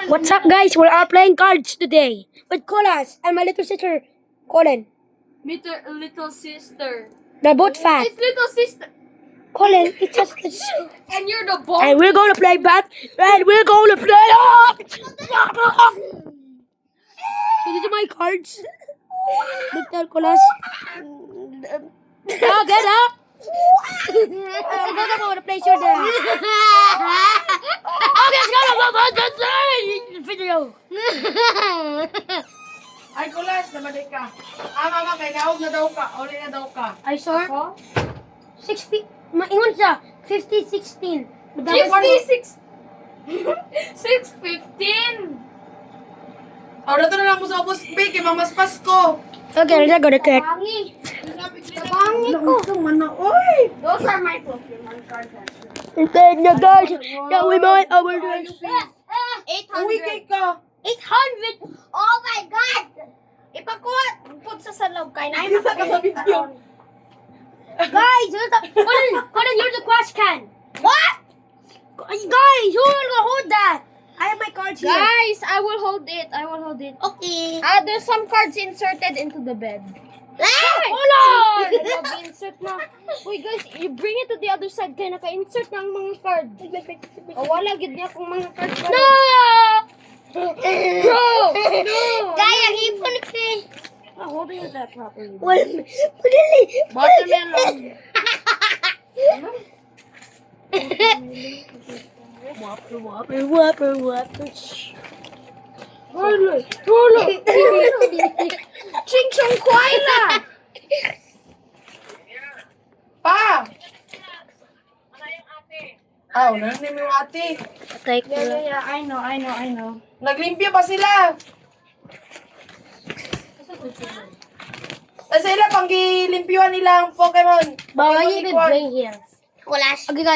What's up, guys? We are playing cards today with Colas and my little sister, Colin. Little sister. They're both fat. It's little sister. Colin, it's just. And you're the boy. And we're gonna play bat. And we're gonna play. So these are my cards. Little Colas. Oh, get up. I'm gonna play sure there. Okay, let's go. Video. Ay, Kulas, nabalik ka. Mama, kay naog na daw ka. Uli na daw ka. I saw Ako? 60. Maingon siya. 50-16. 56. 6:15. O, nato na lang mo sa ubos, Pig. Kay Mamas Pasko. Okay, let's go to cut. Bangi ko. Mana, oy. Those are my Pokemon cards. Instead na guys, now we might our dress. 800. Uwi kay ka. 800! Oh my God! Ipakuha. Put sa loob kay na. Isa ka sa video. Guys, Colin, you're the trash can. What? Guys, who will hold that? I have my cards here. Guys, I will hold it. Okay. There's some cards inserted into the bed. Hold on! Insert na. Uy guys, you bring it to the other side kaya naka-insert na ang mga card. O wala, gid niya kung mga cards. No! Bro! No! Kaya, ipon ko. I'm holding it that properly. Well, madali. Watermelon. Whopper. Tulo. Ching chong kwai na. Pa! Ah, wala na yung ate. Take Yeah, I know. Naglimpyo pa sila. Sa sila, pang gilimpyuhan nila ang Pokemon. But why Pokemon you Liquid. bring here? Okay, guys.